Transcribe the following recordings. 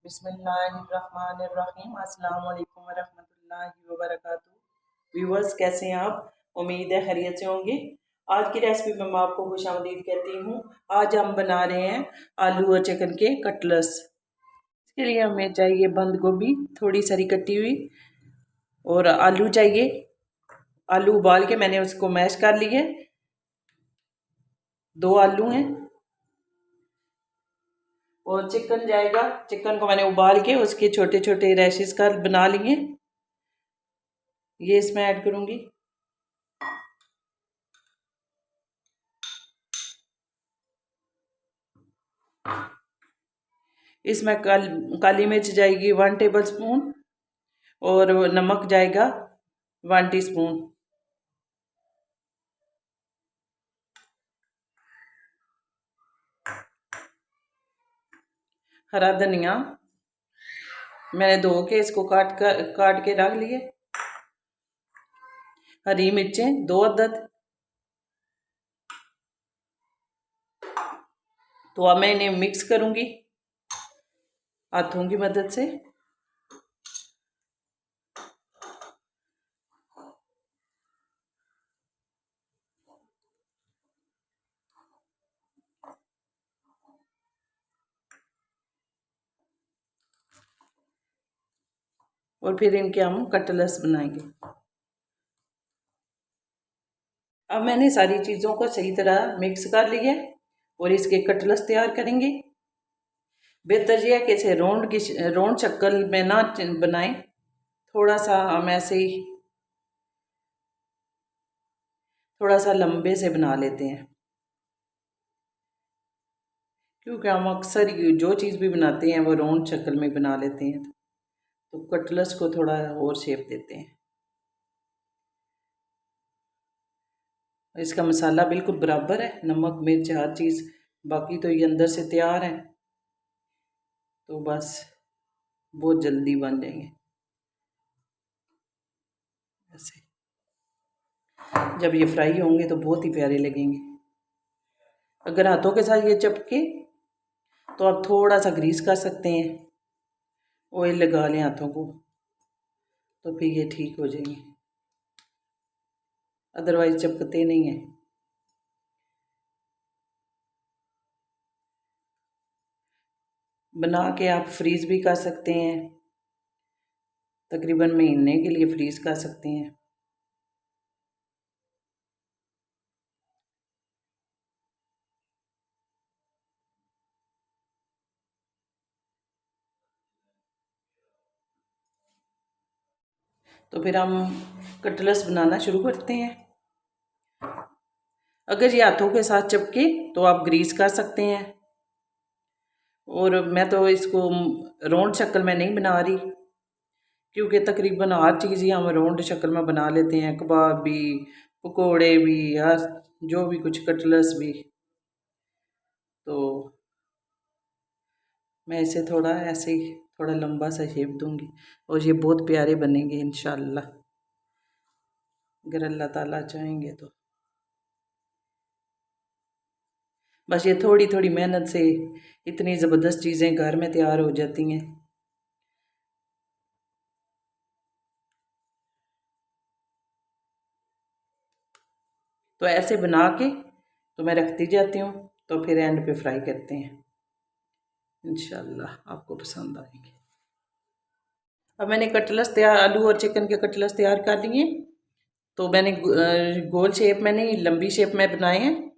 बिस्मिल्लाहिर्रहमानिर्रहीम। अस्सलाम वालेकुम वरहमतुल्लाहि वबरकातुहू। व्यूवर्स, कैसे हैं आप? उम्मीद है खैरियत से होंगे। आज की रेसिपी में मैं आपको खुशामदीद कहती हूँ। आज हम बना रहे हैं आलू और चिकन के कटलेट्स। इसके लिए हमें चाहिए बंद गोभी थोड़ी सारी कटी हुई, और आलू चाहिए। आलू उबाल के मैंने उसको मैश कर लिए। 2 आलू हैं। और चिकन जाएगा। चिकन को मैंने उबाल के उसके छोटे छोटे रैशेस कर बना लिए, ये इसमें ऐड करूंगी। इसमें काली मिर्च जाएगी 1 टेबल स्पून, और नमक जाएगा 1 टीस्पून। हरा धनिया मैंने धो के इसको काट के रख लिए। हरी मिर्चें 2 अदद। तो अब मैं इन्हें मिक्स करूंगी हाथों की मदद से। और फिर इनके हम कटलेट्स बनाएंगे। अब मैंने सारी चीज़ों को सही तरह मिक्स कर लिया है, और इसके कटलेट्स तैयार करेंगे। बेहतर यह है कि इसे रोंड शक्ल में ना बनाएं। थोड़ा सा हम ऐसे ही थोड़ा सा लंबे से बना लेते हैं, क्योंकि हम अक्सर जो चीज़ भी बनाते हैं वो राउंड शक्ल में बना लेते हैं। तो कटलेट्स को थोड़ा और शेप देते हैं। इसका मसाला बिल्कुल बराबर है, नमक मिर्च हर चीज़। बाकी तो ये अंदर से तैयार है, तो बस बहुत जल्दी बन जाएंगे। ऐसे जब ये फ्राई होंगे तो बहुत ही प्यारे लगेंगे। अगर हाथों के साथ ये चपके तो आप थोड़ा सा ग्रीस कर सकते हैं, ऑयल लगा लें हाथों को, तो फिर ये ठीक हो जाएंगे। अदरवाइज चपकते नहीं हैं। बना के आप फ्रीज़ भी कर सकते हैं, तकरीबन महीने के लिए फ्रीज़ कर सकते हैं। तो फिर हम कटलेट्स बनाना शुरू करते हैं। अगर ये हाथों के साथ चिपके तो आप ग्रीस कर सकते हैं। और मैं तो इसको राउंड शक्ल में नहीं बना रही, क्योंकि तकरीबन हर चीज़ ही हम राउंड शक्ल में बना लेते हैं। कबाब भी, पकोड़े भी, हर जो भी कुछ, कटलेट्स भी। तो मैं इसे थोड़ा ऐसे ही थोड़ा लंबा सा शेप दूंगी, और ये बहुत प्यारे बनेंगे इंशाल्लाह, अगर अल्लाह ताला चाहेंगे तो। बस ये थोड़ी थोड़ी मेहनत से इतनी ज़बरदस्त चीज़ें घर में तैयार हो जाती हैं। तो ऐसे बना के तो मैं रखती जाती हूँ, तो फिर एंड पे फ्राई करते हैं। इंशाल्लाह आपको पसंद आएंगे। अब मैंने कटलेट्स तैयार, आलू और चिकन के कटलेट्स तैयार कर लिए। तो मैंने गोल शेप में नहीं, लंबी शेप में बनाए हैं।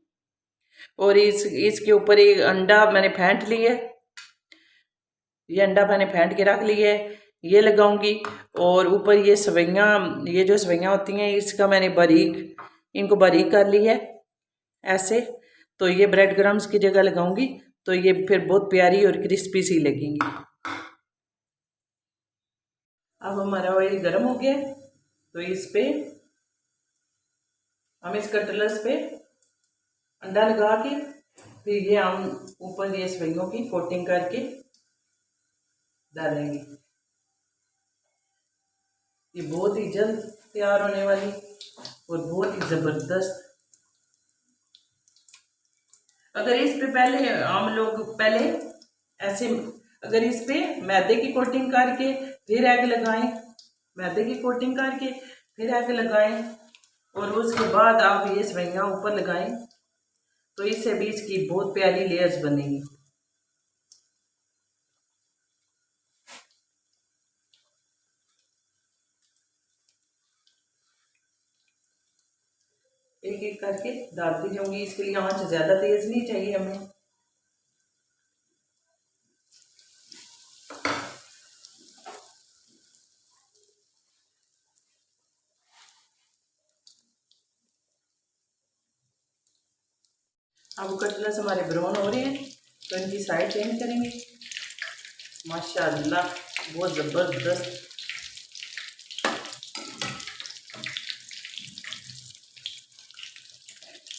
और इसके ऊपर एक अंडा मैंने फेंट लिया है। ये अंडा मैंने फेंट के रख लिया है, ये लगाऊंगी। और ऊपर ये सवैयाँ, ये जो सवैयाँ होती हैं, इसका मैंने इनको बारीक कर लिया है ऐसे। तो ये ब्रेड क्रम्स की जगह लगाऊंगी, तो ये फिर बहुत प्यारी और क्रिस्पी सी लगेंगी। अब हमारा ऑयल गर्म हो गया, तो इस पे हम इस कटलेट्स पे अंडा लगा के फिर ये हम ऊपर ये सवैयों की कोटिंग करके डालेंगे। ये बहुत ही जल्द तैयार होने वाली और बहुत ही ज़बरदस्त। अगर इस पे पहले हम लोग ऐसे अगर इस पे मैदे की कोटिंग करके फिर एग लगाएं, मैदे की कोटिंग करके फिर एग लगाएं और उसके बाद आप ये सेवइयां ऊपर लगाएं तो इससे भी इसकी बहुत प्यारी लेयर्स बनेगी। एक एक करके डालती जाऊंगी। इसके लिए आंच ज़्यादा तेज़ नहीं चाहिए हमें। अब कटलेट्स हमारे ब्राउन हो रहे हैं तो इनकी साइड चेंज करेंगे। माशाल्लाह बहुत ज़बरदस्त।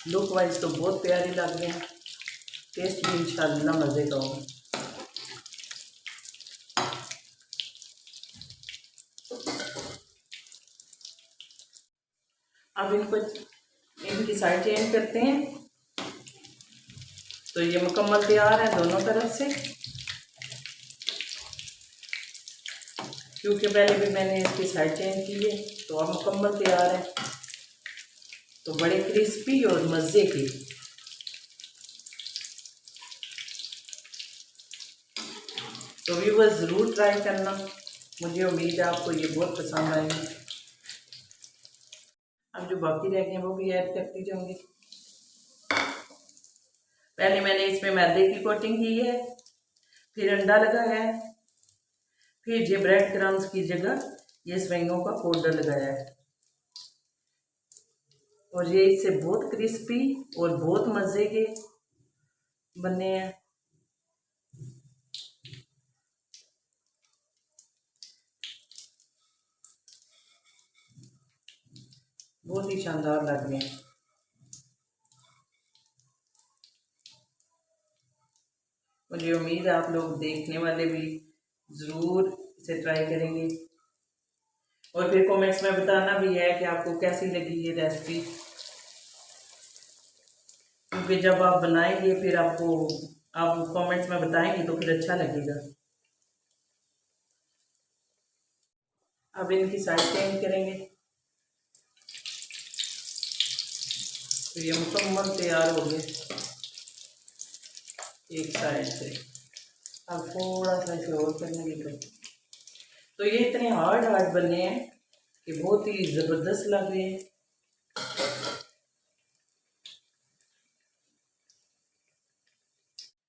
लुक वाइज तो बहुत प्यारे लग रहे हैं, टेस्ट भी इंशाल्लाह मज़े का होगा। अब इनको इनकी साइड चेंज करते हैं। तो ये मुकम्मल तैयार है दोनों तरफ से, क्योंकि पहले भी मैंने इसकी साइड चेंज की है। तो अब मुकम्मल तैयार है, तो बड़े क्रिस्पी और मज़े के। तो व्यूअर्स ज़रूर ट्राई करना, मुझे उम्मीद है आपको ये बहुत पसंद आएगी। अब जो बाकी रह गए हैं वो भी ऐड करती जाऊंगी। पहले मैंने इसमें मैदे की कोटिंग की है, फिर अंडा लगाया है, फिर ये ब्रेड क्रम्स की जगह ये सेवइयों का पाउडर लगाया है और ये इससे बहुत क्रिस्पी और बहुत मज़े के बने हैं। बहुत ही शानदार लग रहे हैं। मुझे उम्मीद है आप लोग देखने वाले भी ज़रूर इसे ट्राई करेंगे और फिर कमेंट्स में बताना भी है कि आपको कैसी लगी ये रेसिपी, क्योंकि जब आप बनाएंगे फिर आप कमेंट्स में बताएंगे तो फिर अच्छा लगेगा। अब इनकी साइड चेंज करेंगे। तो ये मुकम्मल तैयार हो गए एक साइड से। अब थोड़ा सा इसे और करने की, तो ये इतने हार्ड हार्ड बने हैं कि बहुत ही ज़बरदस्त लग रहे हैं।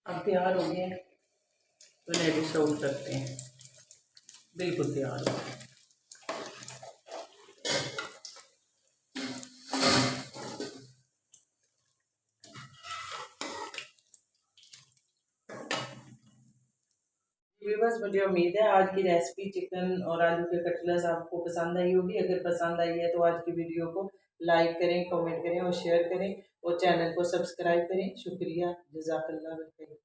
अब तैयार हो गए हैं तो इन्हें डिश आउट करते हैं। बिल्कुल तैयार हो गए। बस मुझे उम्मीद है आज की रेसिपी चिकन और आलू के कटलेट्स आपको पसंद आई होगी। अगर पसंद आई है तो आज की वीडियो को लाइक करें, कमेंट करें और शेयर करें और चैनल को सब्सक्राइब करें। शुक्रिया, जज़ाकल्लाह खैर।